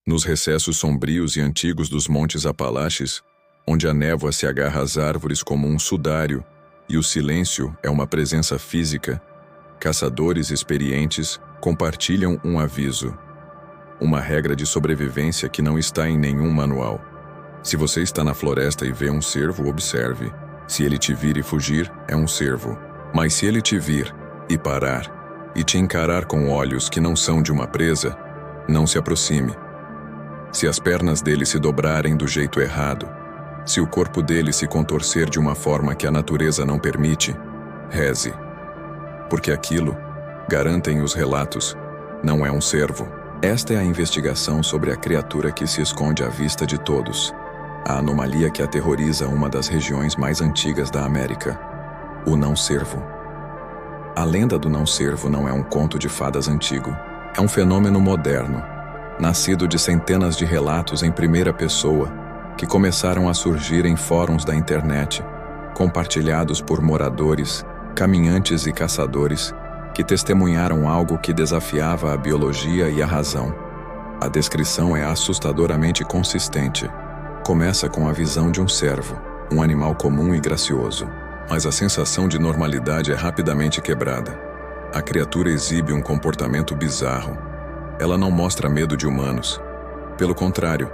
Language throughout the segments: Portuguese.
Nos recessos sombrios e antigos dos montes Apalaches, onde a névoa se agarra às árvores como um sudário e o silêncio é uma presença física, caçadores experientes compartilham um aviso, uma regra de sobrevivência que não está em nenhum manual. Se você está na floresta e vê um cervo, observe. Se ele te vir e fugir, é um cervo. Mas se ele te vir e parar, e te encarar com olhos que não são de uma presa, não se aproxime. Se as pernas dele se dobrarem do jeito errado, se o corpo dele se contorcer de uma forma que a natureza não permite, reze. Porque aquilo, garantem os relatos, não é um cervo. Esta é a investigação sobre a criatura que se esconde à vista de todos. A anomalia que aterroriza uma das regiões mais antigas da América. O não-cervo. A lenda do não-cervo não é um conto de fadas antigo. É um fenômeno moderno, nascido de centenas de relatos em primeira pessoa, que começaram a surgir em fóruns da internet, compartilhados por moradores, caminhantes e caçadores, que testemunharam algo que desafiava a biologia e a razão. A descrição é assustadoramente consistente. Começa com a visão de um cervo, um animal comum e gracioso. Mas a sensação de normalidade é rapidamente quebrada. A criatura exibe um comportamento bizarro. Ela não mostra medo de humanos. Pelo contrário,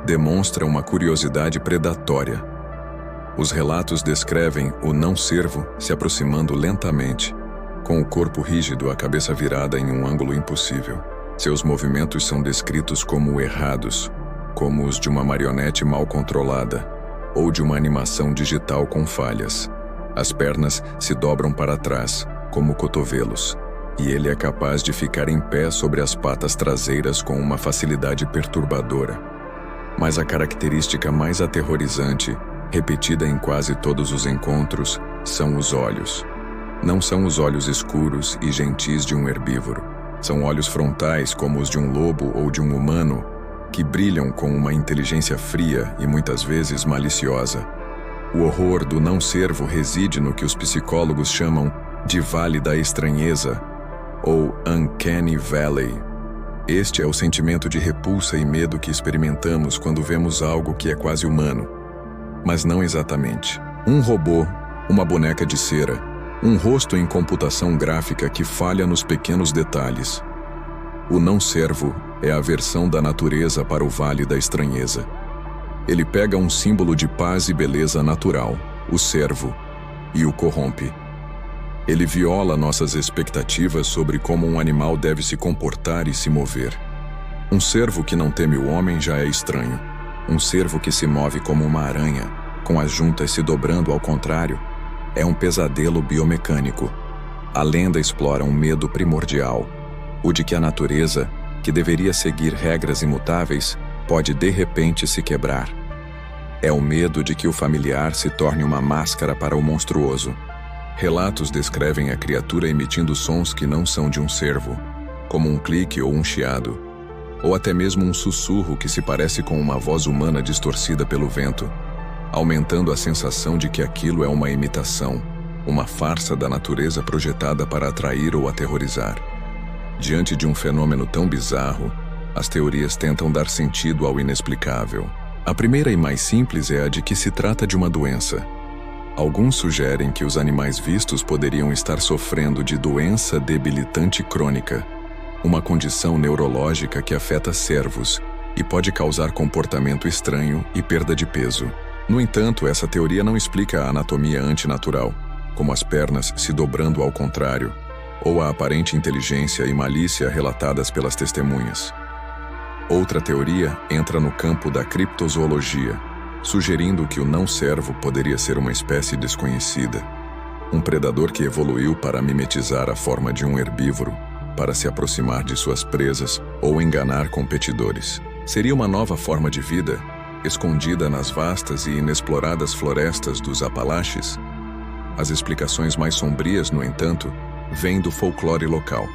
demonstra uma curiosidade predatória. Os relatos descrevem o não-cervo se aproximando lentamente, com o corpo rígido, a cabeça virada em um ângulo impossível. Seus movimentos são descritos como errados, como os de uma marionete mal controlada, ou de uma animação digital com falhas. As pernas se dobram para trás, como cotovelos, e ele é capaz de ficar em pé sobre as patas traseiras com uma facilidade perturbadora. Mas a característica mais aterrorizante, repetida em quase todos os encontros, são os olhos. Não são os olhos escuros e gentis de um herbívoro. São olhos frontais como os de um lobo ou de um humano, que brilham com uma inteligência fria e muitas vezes maliciosa. O horror do não-cervo reside no que os psicólogos chamam de Vale da Estranheza, ou Uncanny Valley. Este é o sentimento de repulsa e medo que experimentamos quando vemos algo que é quase humano, mas não exatamente. Um robô, uma boneca de cera, um rosto em computação gráfica que falha nos pequenos detalhes. O não-cervo é a versão da natureza para o Vale da Estranheza. Ele pega um símbolo de paz e beleza natural, o cervo, e o corrompe. Ele viola nossas expectativas sobre como um animal deve se comportar e se mover. Um cervo que não teme o homem já é estranho. Um cervo que se move como uma aranha, com as juntas se dobrando ao contrário, é um pesadelo biomecânico. A lenda explora um medo primordial, o de que a natureza, que deveria seguir regras imutáveis, pode de repente se quebrar. É o medo de que o familiar se torne uma máscara para o monstruoso. Relatos descrevem a criatura emitindo sons que não são de um cervo, como um clique ou um chiado, ou até mesmo um sussurro que se parece com uma voz humana distorcida pelo vento, aumentando a sensação de que aquilo é uma imitação, uma farsa da natureza projetada para atrair ou aterrorizar. Diante de um fenômeno tão bizarro, as teorias tentam dar sentido ao inexplicável. A primeira e mais simples é a de que se trata de uma doença. Alguns sugerem que os animais vistos poderiam estar sofrendo de doença debilitante crônica, uma condição neurológica que afeta cervos e pode causar comportamento estranho e perda de peso. No entanto, essa teoria não explica a anatomia antinatural, como as pernas se dobrando ao contrário, ou a aparente inteligência e malícia relatadas pelas testemunhas. Outra teoria entra no campo da criptozoologia, sugerindo que o não-cervo poderia ser uma espécie desconhecida, um predador que evoluiu para mimetizar a forma de um herbívoro, para se aproximar de suas presas ou enganar competidores. Seria uma nova forma de vida, escondida nas vastas e inexploradas florestas dos Apalaches? As explicações mais sombrias, no entanto, vêm do folclore local.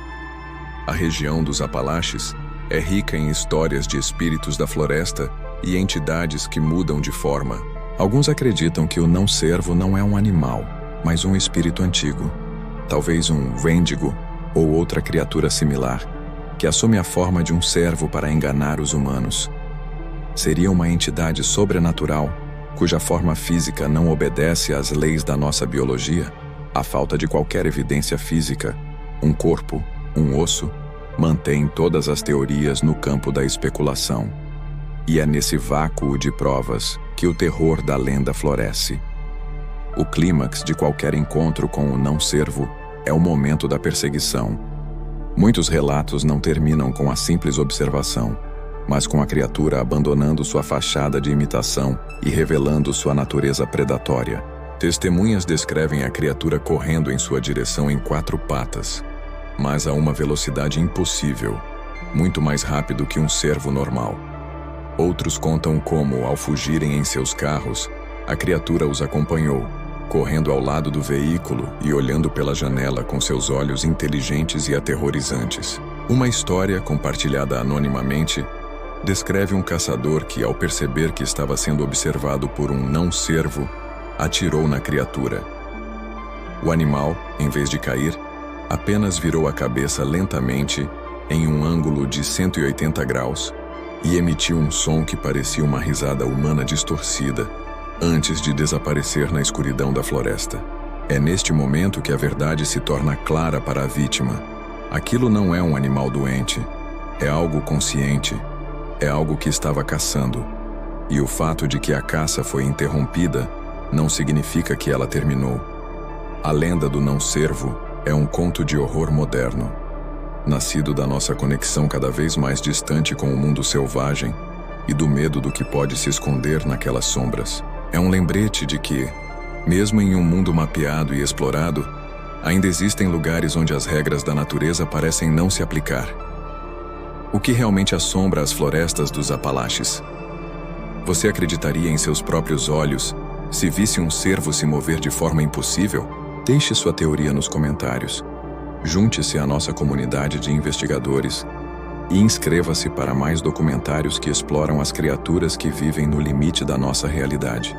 A região dos Apalaches é rica em histórias de espíritos da floresta e entidades que mudam de forma. Alguns acreditam que o não-cervo não é um animal, mas um espírito antigo, talvez um Wendigo ou outra criatura similar, que assume a forma de um servo para enganar os humanos. Seria uma entidade sobrenatural, cuja forma física não obedece às leis da nossa biologia, à falta de qualquer evidência física, um corpo, um osso, mantém todas as teorias no campo da especulação. E é nesse vácuo de provas que o terror da lenda floresce. O clímax de qualquer encontro com o não-servo é o momento da perseguição. Muitos relatos não terminam com a simples observação, mas com a criatura abandonando sua fachada de imitação e revelando sua natureza predatória. Testemunhas descrevem a criatura correndo em sua direção em 4 patas, mas a uma velocidade impossível, muito mais rápido que um cervo normal. Outros contam como, ao fugirem em seus carros, a criatura os acompanhou, correndo ao lado do veículo e olhando pela janela com seus olhos inteligentes e aterrorizantes. Uma história, compartilhada anonimamente, descreve um caçador que, ao perceber que estava sendo observado por um não-servo, atirou na criatura. O animal, em vez de cair, apenas virou a cabeça lentamente em um ângulo de 180 graus e emitiu um som que parecia uma risada humana distorcida, antes de desaparecer na escuridão da floresta. É neste momento que a verdade se torna clara para a vítima. Aquilo não é um animal doente, é algo consciente, é algo que estava caçando. E o fato de que a caça foi interrompida não significa que ela terminou. A lenda do não-servo é um conto de horror moderno, nascido da nossa conexão cada vez mais distante com o mundo selvagem e do medo do que pode se esconder naquelas sombras. É um lembrete de que, mesmo em um mundo mapeado e explorado, ainda existem lugares onde as regras da natureza parecem não se aplicar. O que realmente assombra as florestas dos Apalaches? Você acreditaria em seus próprios olhos se visse um cervo se mover de forma impossível? Deixe sua teoria nos comentários. Junte-se à nossa comunidade de investigadores e inscreva-se para mais documentários que exploram as criaturas que vivem no limite da nossa realidade.